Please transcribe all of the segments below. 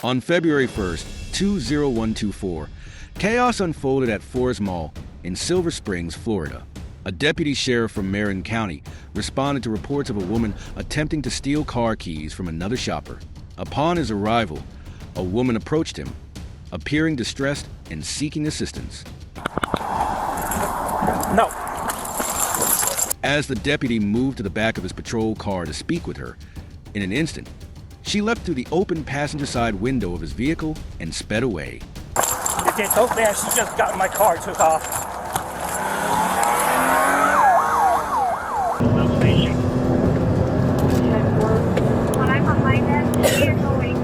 On February 1st, 20124, chaos unfolded at Forest Mall in Silver Springs, Florida. A deputy sheriff from Marin County responded to reports of a woman attempting to steal car keys from another shopper. Upon his arrival, a woman approached him, appearing distressed and seeking assistance. No. As the deputy moved to the back of his patrol car to speak with her, in an instant, she leapt through the open passenger side window of his vehicle and sped away. It did so fast, she just got in my car and took off. When I'm behind them, they are going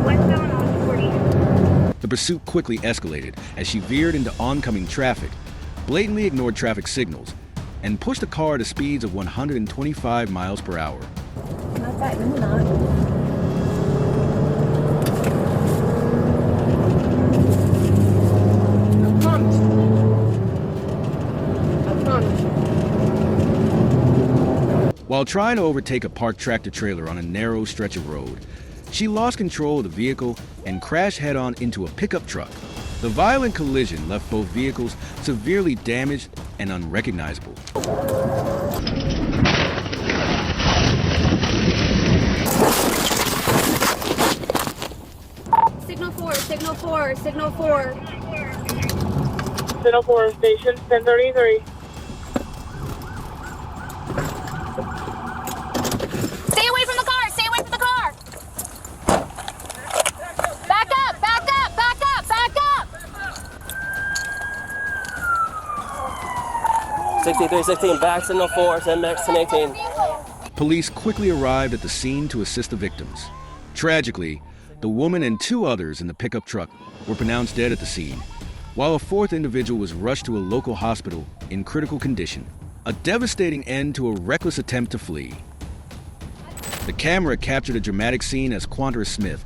westbound on 40. The pursuit quickly escalated as she veered into oncoming traffic, blatantly ignored traffic signals, and pushed the car at speeds of 125 miles per hour. While trying to overtake a parked tractor-trailer on a narrow stretch of road, she lost control of the vehicle and crashed head-on into a pickup truck. The violent collision left both vehicles severely damaged and unrecognizable. Signal 4, signal 4, signal 4. Signal 4, station 1033. Stay away from the car, stay away from the car. Back up, back up, back up, back up. 6316, back signal 4, send back 1018. Police quickly arrived at the scene to assist the victims. Tragically, the woman and two others in the pickup truck were pronounced dead at the scene, while a fourth individual was rushed to a local hospital in critical condition. A devastating end to a reckless attempt to flee. The camera captured a dramatic scene as Quantress Smith,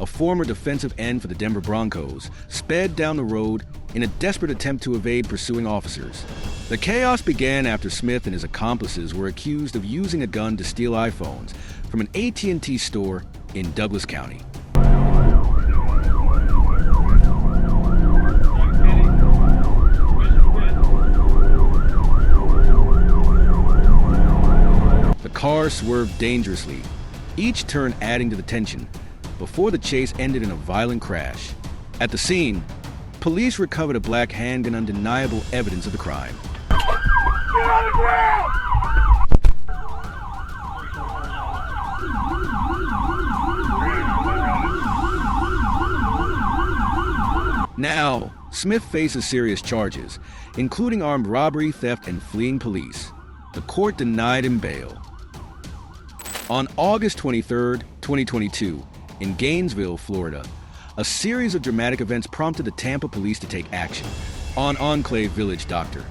a former defensive end for the Denver Broncos, sped down the road in a desperate attempt to evade pursuing officers. The chaos began after Smith and his accomplices were accused of using a gun to steal iPhones from an AT&T store in Douglas County. The car swerved dangerously, each turn adding to the tension, before the chase ended in a violent crash. At the scene, police recovered a black handgun, undeniable evidence of the crime. Get on the ground! Now, Smith faces serious charges, including armed robbery, theft, and fleeing police. The court denied him bail. On August 23, 2022, in Gainesville, Florida, a series of dramatic events prompted the Tampa police to take action. On Enclave Village Doctor,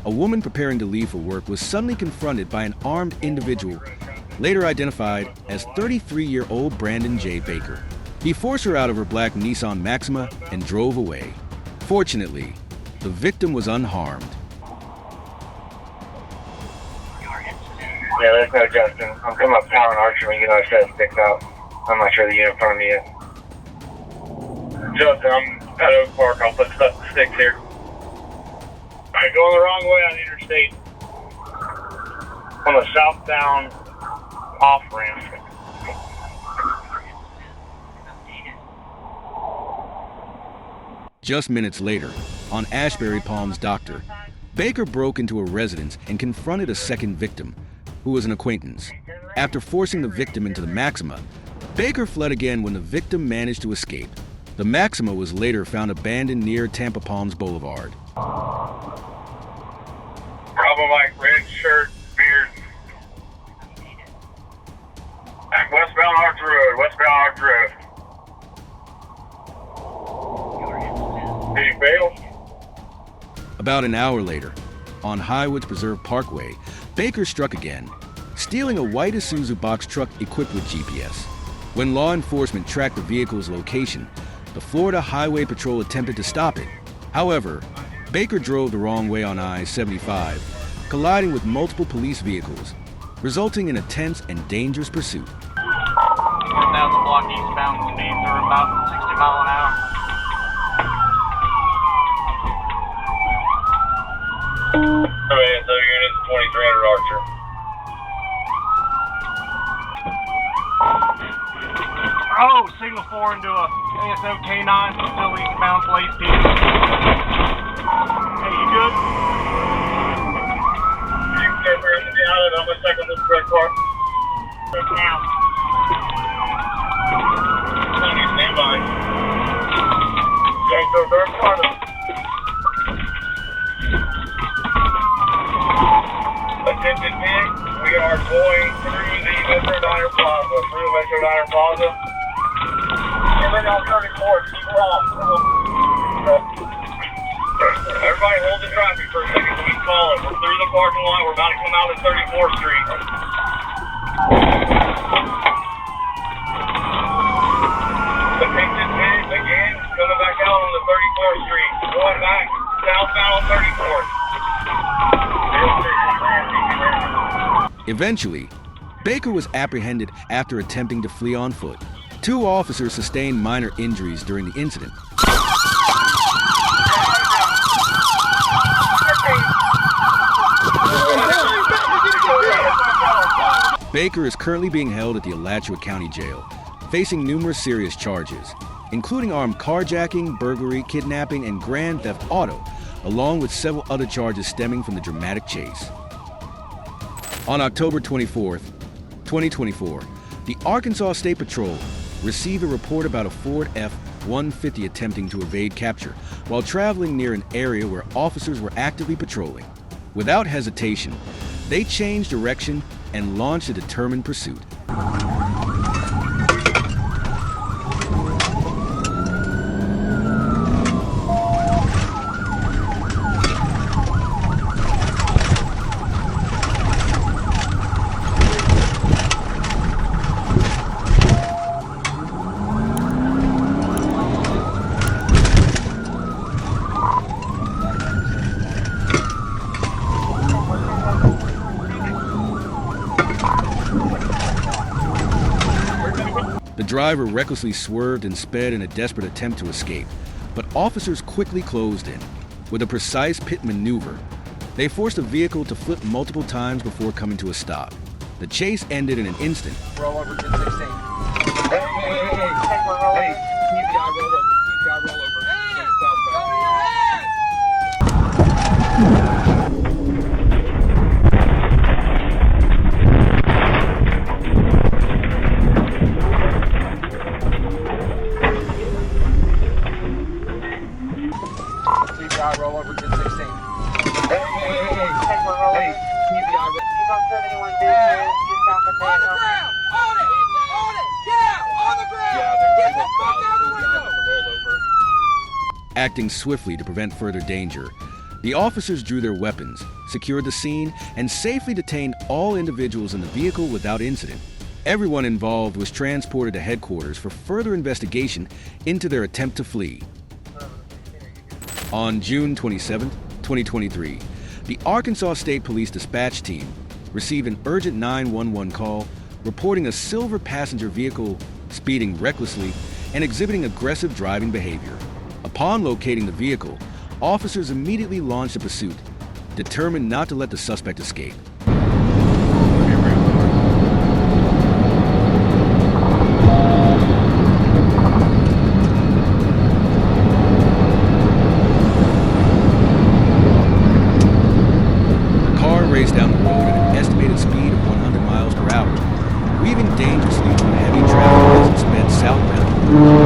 a woman preparing to leave for work was suddenly confronted by an armed individual, later identified as 33-year-old Brandon J. Baker. He forced her out of her black Nissan Maxima and drove away. Fortunately, the victim was unharmed. Yeah, let's go, Justin. I'm coming up Tower and Archer when you get our set sticks out. I'm not sure the unit in front of me yet. Justin, I'm at Oak Park. I'll put sticks here. Alright, going the wrong way on the interstate. On the southbound off-ramp. Just minutes later, on Ashbury Palms Doctor, Baker broke into a residence and confronted a second victim, who was an acquaintance. After forcing the victim into the Maxima, Baker fled again when the victim managed to escape. The Maxima was later found abandoned near Tampa Palms Boulevard. Bravo Mike, red shirt, beard. Westbound Arch Road, westbound Arch Road. Did you fail? About an hour later, on Highwoods Preserve Parkway, Baker struck again, stealing a white Isuzu box truck equipped with GPS. When law enforcement tracked the vehicle's location, the Florida Highway Patrol attempted to stop it. However, Baker drove the wrong way on I-75, colliding with multiple police vehicles, resulting in a tense and dangerous pursuit. 1000 block eastbound to Main about 60 miles an hour. Okay, so units 2300 Archer. Oh, signal 4 into a ASO K9 facility bound to Lace Peak. Hey, you good? You can get there in the island. I'm going to check on this red car. Good now. Tony, stand by. Okay, so third party. Attention pig, we are going through the Metro Diner Plaza. And then on 34, keep off. Everybody hold the traffic for a second. Keep calling. We're through the parking lot. We're about to come out at 34th Street. Attention pig, again, coming back out on the 34th Street. Going back southbound on 34th. Eventually, Baker was apprehended after attempting to flee on foot. 2 officers sustained minor injuries during the incident. Baker is currently being held at the Alachua County Jail, facing numerous serious charges, including armed carjacking, burglary, kidnapping, and grand theft auto, along with several other charges stemming from the dramatic chase. On October 24th, 2024, the Arkansas State Patrol received a report about a Ford F-150 attempting to evade capture while traveling near an area where officers were actively patrolling. Without hesitation, they changed direction and launched a determined pursuit. The driver recklessly swerved and sped in a desperate attempt to escape, but officers quickly closed in. With a precise pit maneuver, they forced the vehicle to flip multiple times before coming to a stop. The chase ended in an instant. Roll over to 16. Hey, keep the eye roll over. Keep the eye roll over. Roll over to 16. Hey, keep the eye roll. He's on 71 business, just off the On the ground! On it! On it! Get out! On the ground! Get the fuck out of the window! Acting swiftly to prevent further danger, the officers drew their weapons, secured the scene, and safely detained all individuals in the vehicle without incident. Everyone involved was transported to headquarters for further investigation into their attempt to flee. On June 27, 2023, the Arkansas State Police Dispatch Team received an urgent 911 call reporting a silver passenger vehicle speeding recklessly and exhibiting aggressive driving behavior. Upon locating the vehicle, officers immediately launched a pursuit, determined not to let the suspect escape. Raced down the road at an estimated speed of 100 miles per hour, weaving dangerously through heavy traffic as it sped southbound,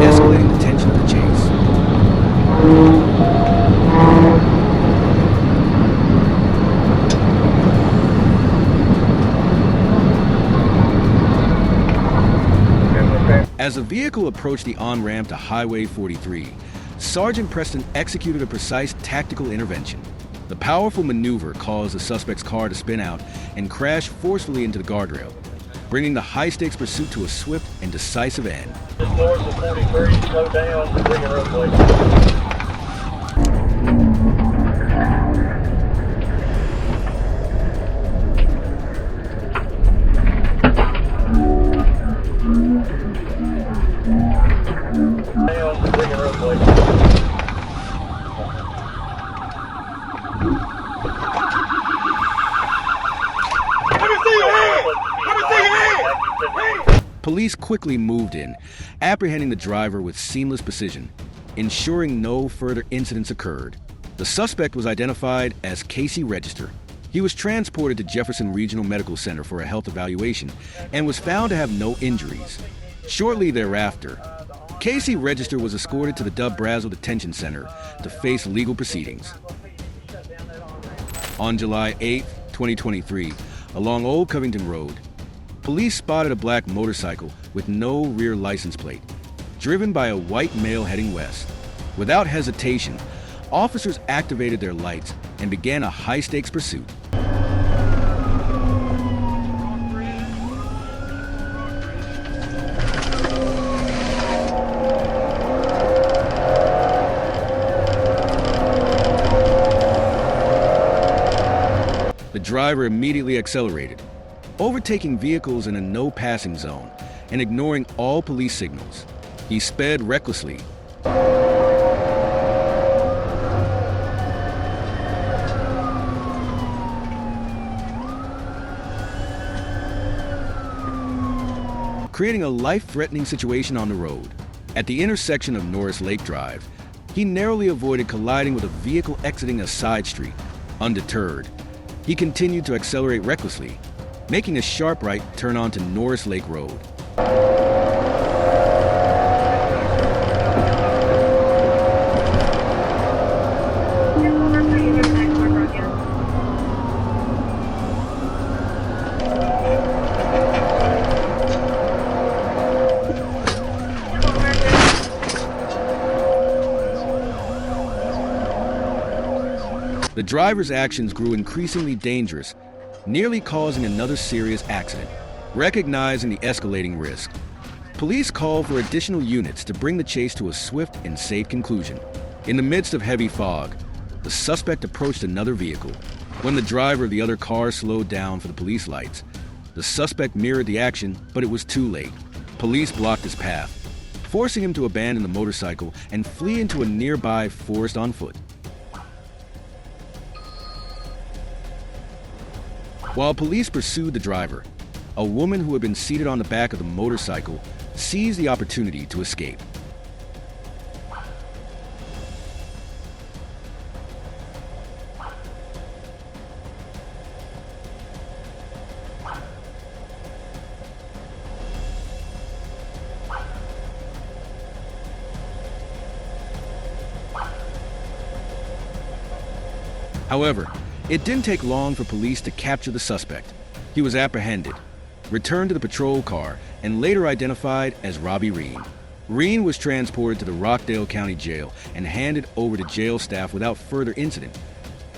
escalating the tension of the chase. As the vehicle approached the on-ramp to Highway 43, Sergeant Preston executed a precise tactical intervention. The powerful maneuver caused the suspect's car to spin out and crash forcefully into the guardrail, bringing the high-stakes pursuit to a swift and decisive end. Just north of 43, slow down, bring a road plate. Police quickly moved in, apprehending the driver with seamless precision, ensuring no further incidents occurred. The suspect was identified as Casey Register. He was transported to Jefferson Regional Medical Center for a health evaluation and was found to have no injuries. Shortly thereafter, Casey Register was escorted to the Dub Brazel Detention Center to face legal proceedings. On July 8, 2023, along Old Covington Road, police spotted a black motorcycle with no rear license plate, driven by a white male heading west. Without hesitation, officers activated their lights and began a high-stakes pursuit. The driver immediately accelerated, overtaking vehicles in a no-passing zone and ignoring all police signals. He sped recklessly. Creating a life-threatening situation on the road. At the intersection of Norris Lake Drive, he narrowly avoided colliding with a vehicle exiting a side street. Undeterred, he continued to accelerate recklessly, making a sharp right turn onto Norris Lake Road. The driver's actions grew increasingly dangerous, nearly causing another serious accident. Recognizing the escalating risk, police called for additional units to bring the chase to a swift and safe conclusion. In the midst of heavy fog, the suspect approached another vehicle. When the driver of the other car slowed down for the police lights, the suspect mirrored the action, but it was too late. Police blocked his path, forcing him to abandon the motorcycle and flee into a nearby forest on foot. While police pursued the driver, a woman who had been seated on the back of the motorcycle seized the opportunity to escape. However, it didn't take long for police to capture the suspect. He was apprehended, returned to the patrol car, and later identified as Robbie Reen. Reen was transported to the Rockdale County Jail and handed over to jail staff without further incident,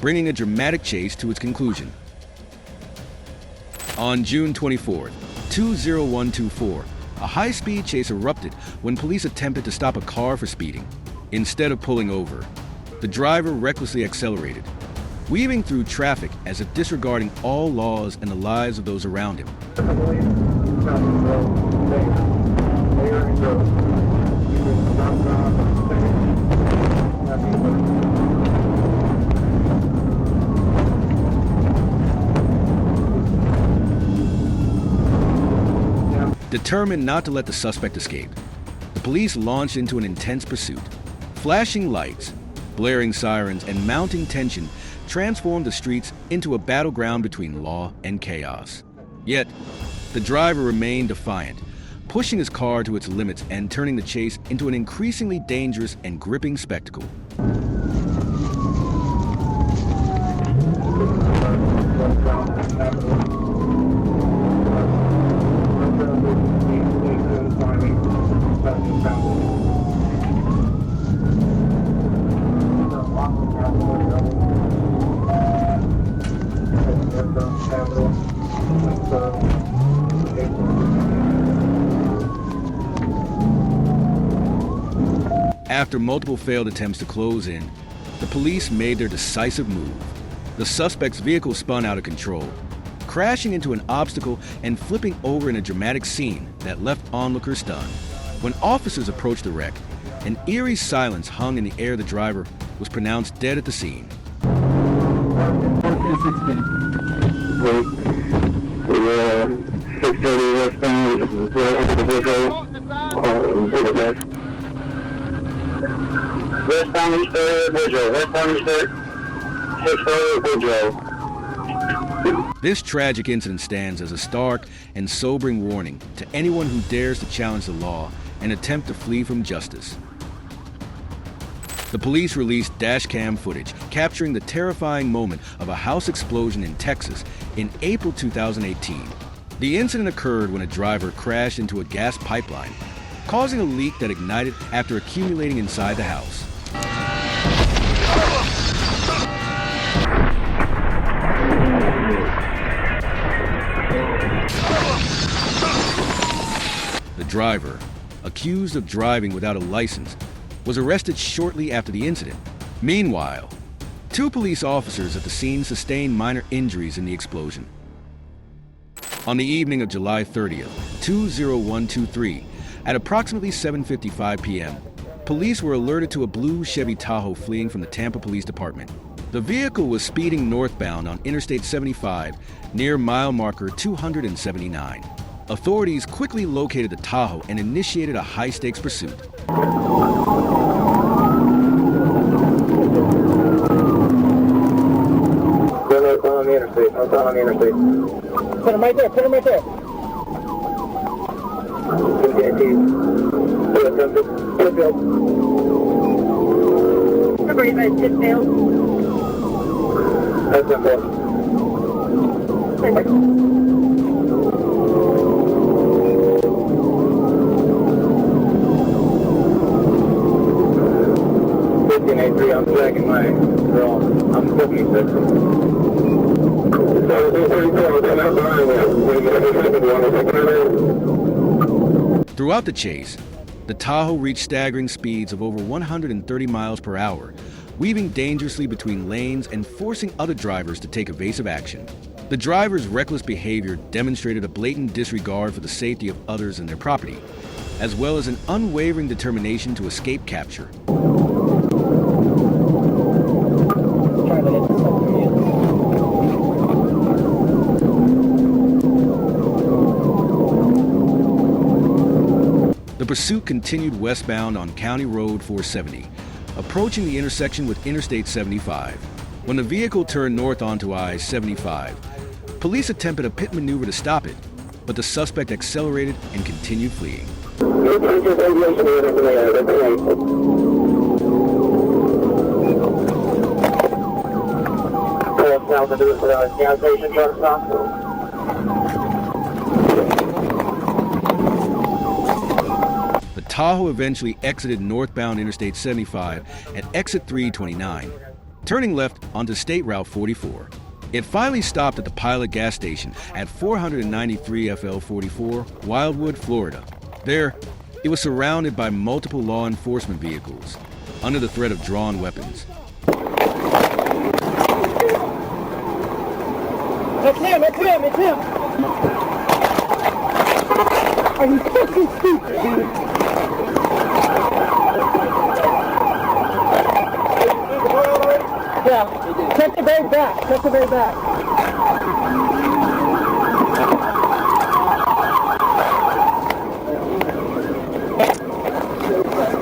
bringing a dramatic chase to its conclusion. On June 24th, 20124, a high-speed chase erupted when police attempted to stop a car for speeding. Instead of pulling over, the driver recklessly accelerated, weaving through traffic as if disregarding all laws and the lives of those around him. Determined not to let the suspect escape, the police launched into an intense pursuit. Flashing lights, blaring sirens, and mounting tension transformed the streets into a battleground between law and chaos. Yet, the driver remained defiant, pushing his car to its limits and turning the chase into an increasingly dangerous and gripping spectacle. After multiple failed attempts to close in, the police made their decisive move. The suspect's vehicle spun out of control, crashing into an obstacle and flipping over in a dramatic scene that left onlookers stunned. When officers approached the wreck, an eerie silence hung in the air. The driver was pronounced dead at the scene. We're 630 westbound, This tragic incident stands as a stark and sobering warning to anyone who dares to challenge the law and attempt to flee from justice. The police released dashcam footage capturing the terrifying moment of a house explosion in Texas in April 2018. The incident occurred when a driver crashed into a gas pipeline, causing a leak that ignited after accumulating inside the house. The driver, accused of driving without a license, was arrested shortly after the incident. Meanwhile, 2 police officers at the scene sustained minor injuries in the explosion. On the evening of July 30th, 20123, at approximately 7:55 p.m., police were alerted to a blue Chevy Tahoe fleeing from the Tampa Police Department. The vehicle was speeding northbound on Interstate 75 near mile marker 279. Authorities quickly located the Tahoe and initiated a high-stakes pursuit. On the interstate. On the interstate. Put him right there. Put him right there. Everybody but just failed. That's okay. I'm dragging my girl. I'm 56. Throughout the chase, the Tahoe reached staggering speeds of over 130 miles per hour, weaving dangerously between lanes and forcing other drivers to take evasive action. The driver's reckless behavior demonstrated a blatant disregard for the safety of others and their property, as well as an unwavering determination to escape capture. The pursuit continued westbound on County Road 470, approaching the intersection with Interstate 75. When the vehicle turned north onto I-75, police attempted a pit maneuver to stop it, but the suspect accelerated and continued fleeing. The Tahoe eventually exited northbound Interstate 75 at exit 329, turning left onto State Route 44. It finally stopped at the Pilot gas station at 493 FL 44, Wildwood, Florida. There, it was surrounded by multiple law enforcement vehicles, under the threat of drawn weapons. It's him, it's him, it's him! Are you fucking stupid, dude? Yeah, check the very back, check the very back.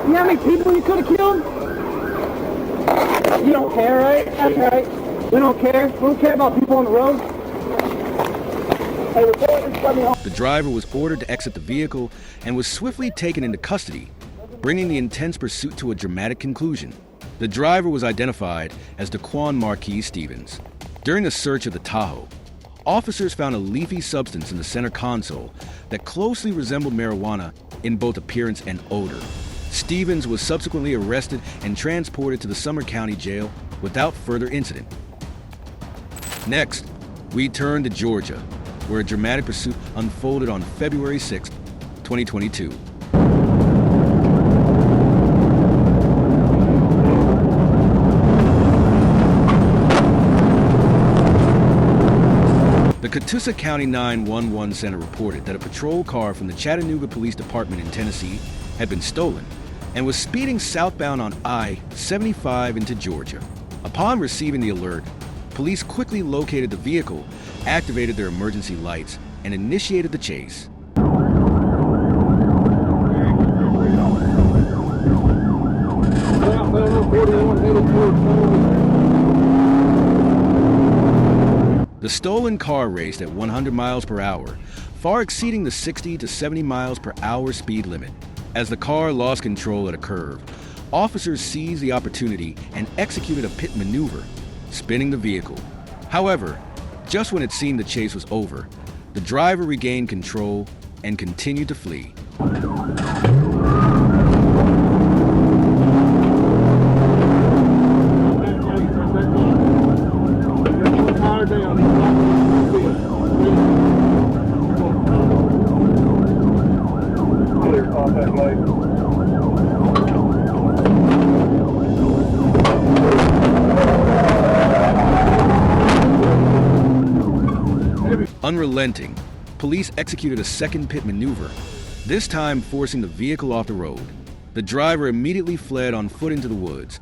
You know how many people you could have killed? You don't care, right? That's right. We don't care. We don't care about people on the road. Hey, the driver was ordered to exit the vehicle and was swiftly taken into custody, bringing the intense pursuit to a dramatic conclusion. The driver was identified as Daquan Marquis Stevens. During the search of the Tahoe, officers found a leafy substance in the center console that closely resembled marijuana in both appearance and odor. Stevens was subsequently arrested and transported to the Sumner County Jail without further incident. Next, we turn to Georgia, where a dramatic pursuit unfolded on February 6, 2022. The Catoosa County 911 Center reported that a patrol car from the Chattanooga Police Department in Tennessee had been stolen and was speeding southbound on I-75 into Georgia. Upon receiving the alert, police quickly located the vehicle, activated their emergency lights, and initiated the chase. Yeah, 41, headed towards The stolen car raced at 100 miles per hour, far exceeding the 60 to 70 miles per hour speed limit. As the car lost control at a curve, officers seized the opportunity and executed a pit maneuver, spinning the vehicle. However, just when it seemed the chase was over, the driver regained control and continued to flee. Unrelenting, police executed a second pit maneuver, this time forcing the vehicle off the road. The driver immediately fled on foot into the woods,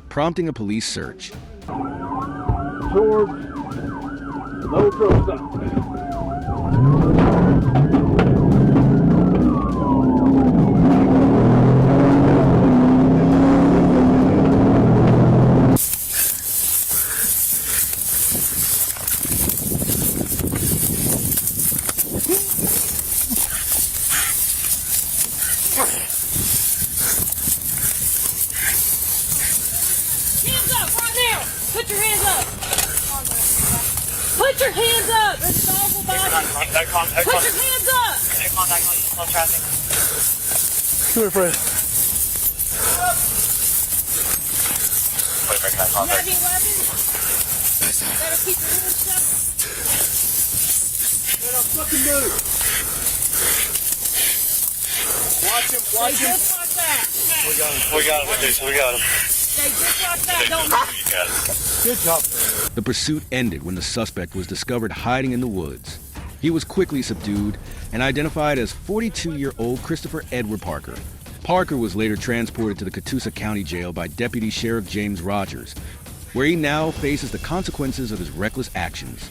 prompting a police search. George, no truck stop. Hands up right now! Put your hands up! Put your hands up! There's a dog will bite you. Put your hands up! Take contact on traffic. Come here, Fred. You have any weapons? Better keep your hands shut. Fucking move. Watch him, watch him. Just like that. We got him. Stay just like that. Don't move. Good job. The pursuit ended when the suspect was discovered hiding in the woods. He was quickly subdued and identified as 42-year-old Christopher Edward Parker. Parker was later transported to the Catoosa County Jail by Deputy Sheriff James Rogers, where he now faces the consequences of his reckless actions.